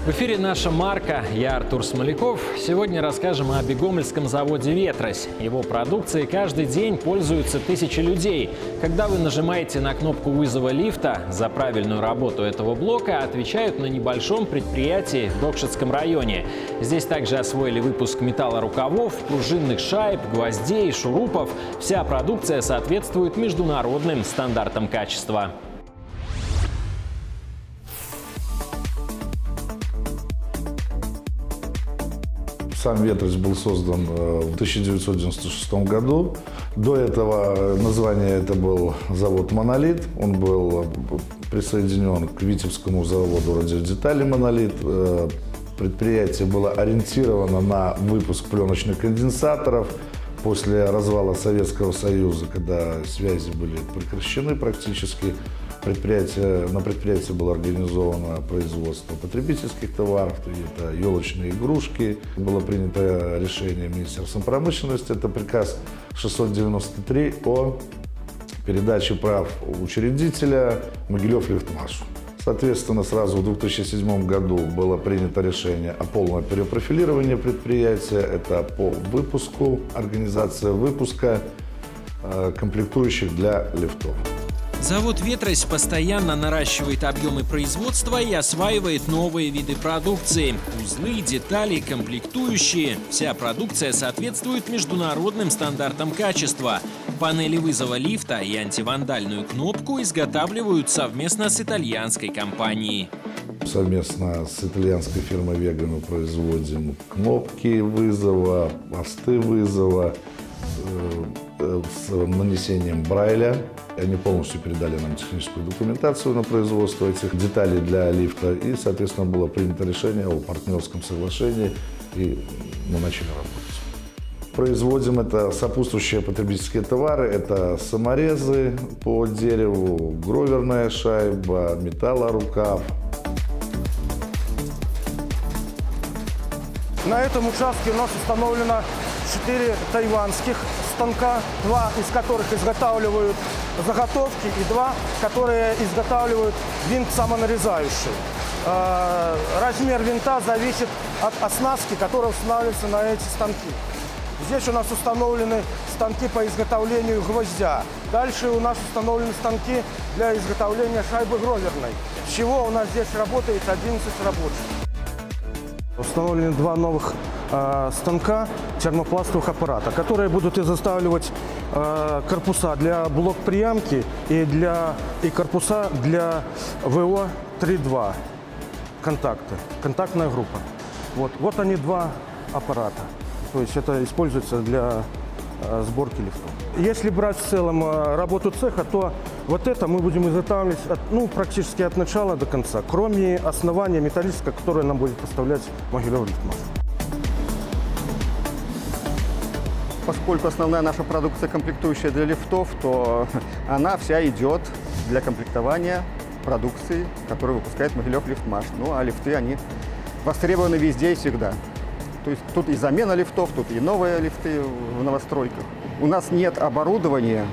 В эфире «Наша марка». Я Артур Смоляков. Сегодня расскажем о бегомольском заводе «Ветрось». Его продукцией каждый день пользуются тысячи людей. Когда вы нажимаете на кнопку вызова лифта, за правильную работу этого блока отвечают на небольшом предприятии в Докшетском районе. Здесь также освоили выпуск металлорукавов, пружинных шайб, гвоздей, шурупов. Вся продукция соответствует международным стандартам качества. Сам «Ветрось» был создан в 1996 году. До этого название это был завод «Монолит». Он был присоединен к Витебскому заводу радиодеталей «Монолит». Предприятие было ориентировано на выпуск пленочных конденсаторов. После развала Советского Союза, когда связи были прекращены практически, на предприятии было организовано производство потребительских товаров, это елочные игрушки. Было принято решение Министерством промышленности, это приказ 693 о передаче прав учредителя Могилев-Лифтмашу. Соответственно, сразу в 2007 году было принято решение о полном перепрофилировании предприятия. Это по выпуску, организация выпуска комплектующих для лифтов. Завод «Ветрось» постоянно наращивает объемы производства и осваивает новые виды продукции. Узлы, детали, комплектующие. Вся продукция соответствует международным стандартам качества. Панели вызова лифта и антивандальную кнопку изготавливают совместно с итальянской компанией. Совместно с итальянской фирмой «Вега» мы производим кнопки вызова, посты вызова с нанесением брайля. Они полностью передали нам техническую документацию на производство этих деталей для лифта. И, соответственно, было принято решение о партнерском соглашении, и мы начали работать. Производим это сопутствующие потребительские товары. Это саморезы по дереву, гроверная шайба, металлорукав. На этом участке у нас установлено 4 тайванских станка, 2 из которых изготавливают заготовки и 2, которые изготавливают винт самонарезающий. Размер винта зависит от оснастки, которая устанавливается на эти станки. Здесь у нас установлены станки по изготовлению гвоздя. Дальше у нас установлены станки для изготовления шайбы гроверной. Всего у нас здесь работает 11 рабочих. Установлены 2 новых станка термопластовых аппарата, которые будут изготавливать корпуса для блок-приемки и корпуса для ВО-3.2 контактная группа. Вот они 2 аппарата. То есть это используется для сборки лифтов. Если брать в целом работу цеха, то вот это мы будем изготавливать практически от начала до конца, кроме основания металлического, которое нам будет поставлять Могилев-Лифтмаш. Поскольку основная наша продукция комплектующая для лифтов, то она вся идет для комплектования продукции, которую выпускает Могилев-Лифтмаш. Ну а лифты, они востребованы везде и всегда. То есть тут и замена лифтов, тут и новые лифты в новостройках. У нас нет оборудования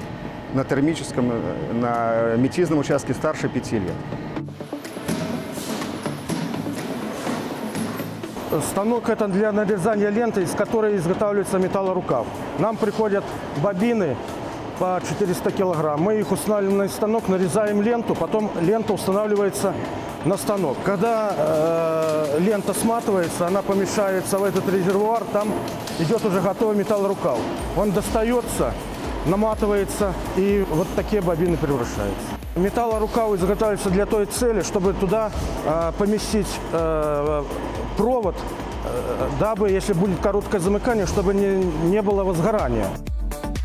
на термическом, на метизном участке старше 5 лет. Станок это для нарезания ленты, из которой изготавливается металлорукав. Нам приходят бобины по 400 килограмм. Мы их устанавливаем на станок, нарезаем ленту, потом лента устанавливается на станок. Когда лента сматывается, она помещается в этот резервуар, там идет уже готовый металлорукав. Он достается, наматывается, и вот такие бобины превращаются. Металлорукав изготавливается для той цели, чтобы туда поместить провод, дабы, если будет короткое замыкание, чтобы не было возгорания.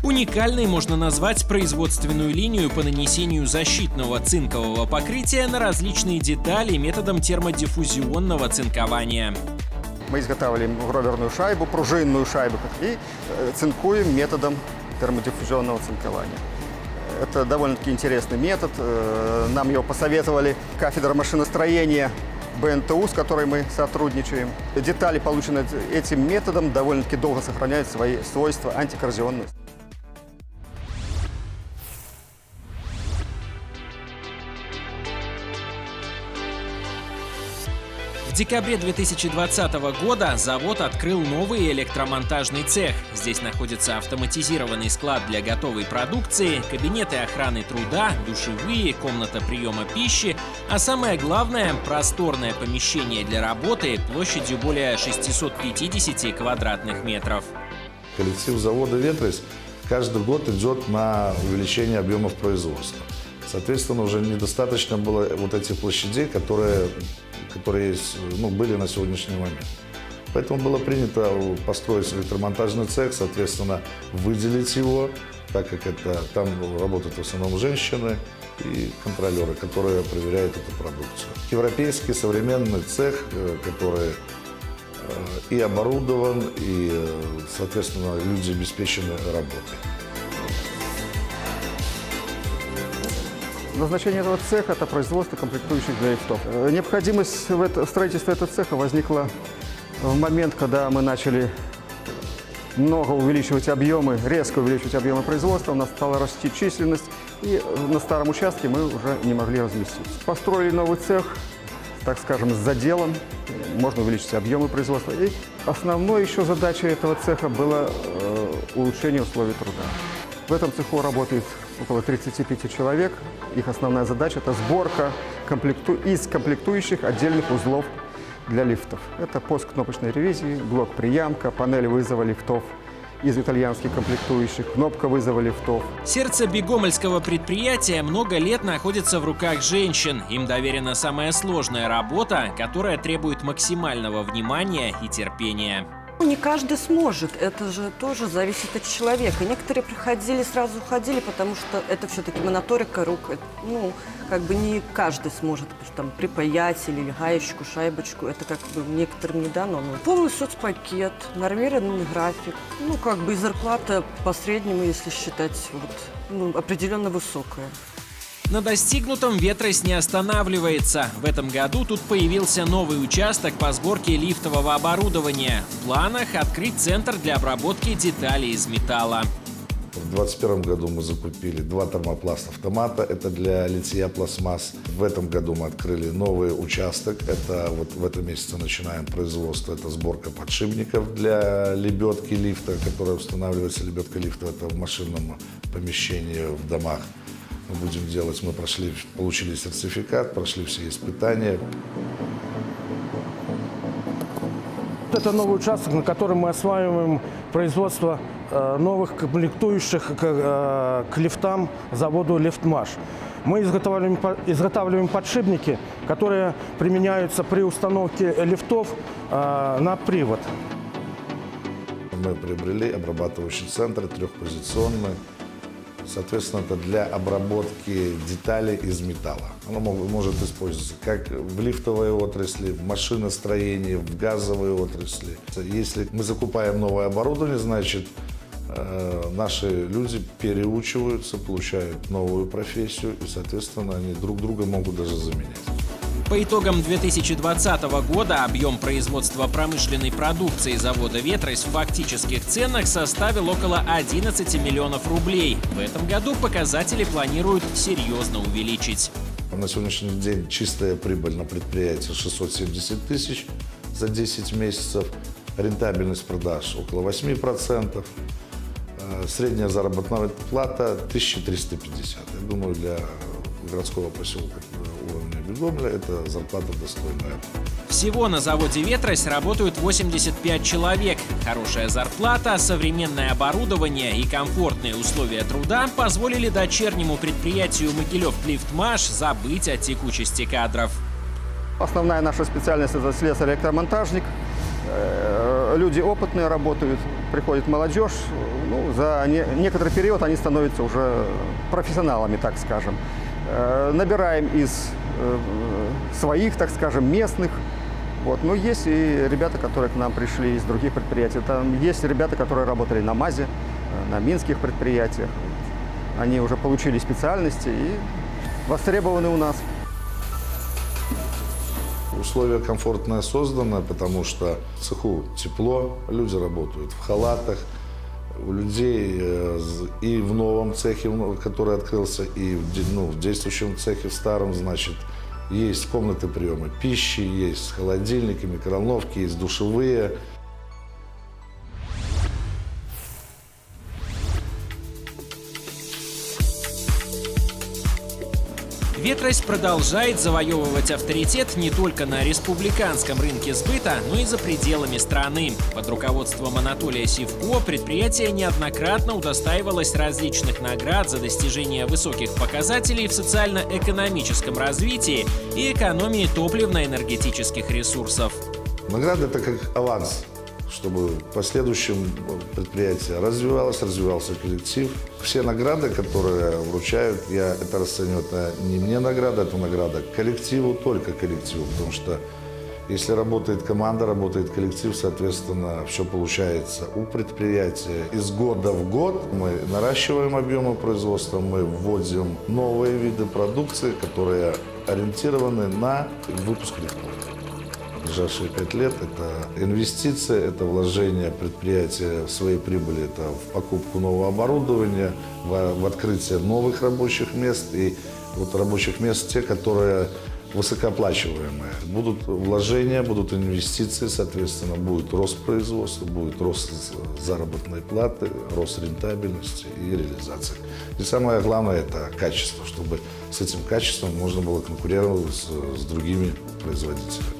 Уникальной можно назвать производственную линию по нанесению защитного цинкового покрытия на различные детали методом термодиффузионного цинкования. Мы изготавливаем гроверную шайбу, пружинную шайбу и цинкуем методом термодиффузионного цинкования. Это довольно-таки интересный метод. Нам его посоветовали кафедра машиностроения БНТУ, с которой мы сотрудничаем. Детали, полученные этим методом, довольно-таки долго сохраняют свои свойства антикоррозионности. декабре 2020 года завод открыл новый электромонтажный цех. Здесь находится автоматизированный склад для готовой продукции, кабинеты охраны труда, душевые, комната приема пищи, а самое главное – просторное помещение для работы площадью более 650 квадратных метров. Коллектив завода «Ветрось» каждый год идет на увеличение объемов производства. Соответственно, уже недостаточно было вот этих площадей, которые были на сегодняшний момент. Поэтому было принято построить электромонтажный цех, соответственно, выделить его, так как там работают в основном женщины и контролеры, которые проверяют эту продукцию. Европейский современный цех, который и оборудован, и, соответственно, люди обеспечены работой. Назначение этого цеха – это производство комплектующих для лифтов. Необходимость в строительстве этого цеха возникла в момент, когда мы начали много увеличивать объемы, резко увеличивать объемы производства, у нас стала расти численность, и на старом участке мы уже не могли разместиться. Построили новый цех, так скажем, с заделом, можно увеличить объемы производства. И основной еще задачей этого цеха было улучшение условий труда. В этом цеху работает около 35 человек. Их основная задача – это сборка из комплектующих отдельных узлов для лифтов. Это пост кнопочной ревизии, блок приемка, панель вызова лифтов из итальянских комплектующих, кнопка вызова лифтов. Сердце бигомельского предприятия много лет находится в руках женщин. Им доверена самая сложная работа, которая требует максимального внимания и терпения. Не каждый сможет, это же тоже зависит от человека. Некоторые приходили, сразу уходили, потому что это все-таки моноторика рук. Не каждый сможет там припаять или гаечку, шайбочку. Это некоторым не дано. Полный соцпакет, нормированный график. И зарплата по среднему, если считать, определенно высокая. На достигнутом «Ветрось» не останавливается. В этом году тут появился новый участок по сборке лифтового оборудования. В планах открыть центр для обработки деталей из металла. В 2021 году мы закупили 2 термопласт-автомата, это для литья пластмасс. В этом году мы открыли новый участок, это в этом месяце начинаем производство, это сборка подшипников для лебедки лифта, которая устанавливается, лебедка лифта, это в машинном помещении в домах. Мы будем делать, мы получили сертификат, прошли все испытания. Это новый участок, на котором мы осваиваем производство новых комплектующих к лифтам заводу «Лифтмаш». Мы изготавливаем подшипники, которые применяются при установке лифтов на привод. Мы приобрели обрабатывающий центр трехпозиционный. Соответственно, это для обработки деталей из металла. Оно может использоваться как в лифтовой отрасли, в машиностроении, в газовой отрасли. Если мы закупаем новое оборудование, значит, наши люди переучиваются, получают новую профессию, и, соответственно, они друг друга могут даже заменять. По итогам 2020 года объем производства промышленной продукции завода «Ветрось» в фактических ценах составил около 11 миллионов рублей. В этом году показатели планируют серьезно увеличить. На сегодняшний день чистая прибыль на предприятии 670 тысяч за 10 месяцев, рентабельность продаж около 8%, средняя заработная плата 1350. Я думаю, для городского поселка уровня Бигомля это зарплата достойная. Всего на заводе «Ветрось» работают 85 человек. Хорошая зарплата, современное оборудование и комфортные условия труда позволили дочернему предприятию «Могилев-Лифтмаш» забыть о текучести кадров. Основная наша специальность – это слесарь-электромонтажник. Люди опытные работают, приходит молодежь. За некоторый период они становятся уже профессионалами, так скажем. Набираем из своих, так скажем, местных. Но есть и ребята, которые к нам пришли из других предприятий. Там есть ребята, которые работали на МАЗе, на минских предприятиях. Они уже получили специальности и востребованы у нас. Условия комфортные созданы, потому что в цеху тепло, люди работают в халатах. У людей и в новом цехе, который открылся, и в действующем цехе, в старом, значит, Есть комнаты приема пищи, есть холодильники, микроволновки, есть душевые. «Ветрось» продолжает завоевывать авторитет не только на республиканском рынке сбыта, но и за пределами страны. Под руководством Анатолия Сивко предприятие неоднократно удостаивалось различных наград за достижение высоких показателей в социально-экономическом развитии и экономии топливно-энергетических ресурсов. Награда – это как аванс, чтобы в последующем предприятие развивался коллектив. Все награды, которые вручают, я это расцениваю, это не мне награда, это награда коллективу, только коллективу. Потому что если работает команда, работает коллектив, соответственно, все получается у предприятия. Из года в год мы наращиваем объемы производства, мы вводим новые виды продукции, которые ориентированы на выпуск лифтов. Ближайшие 5 лет – это инвестиции, это вложение предприятия своей прибыли, это в покупку нового оборудования, в открытие новых рабочих мест и вот рабочих мест, те, которые высокооплачиваемые. Будут вложения, будут инвестиции, соответственно, будет рост производства, будет рост заработной платы, рост рентабельности и реализации. И самое главное – это качество, чтобы с этим качеством можно было конкурировать с другими производителями.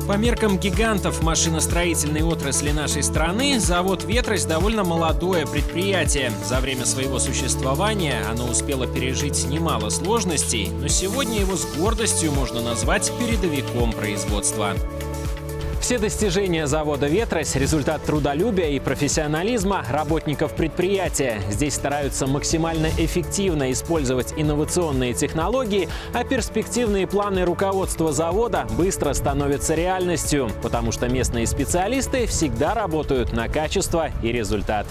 По меркам гигантов машиностроительной отрасли нашей страны, завод «Ветрось» довольно молодое предприятие. За время своего существования оно успело пережить немало сложностей, но сегодня его с гордостью можно назвать передовиком производства. Все достижения завода «Ветрось» – результат трудолюбия и профессионализма работников предприятия. Здесь стараются максимально эффективно использовать инновационные технологии, а перспективные планы руководства завода быстро становятся реальностью, потому что местные специалисты всегда работают на качество и результат.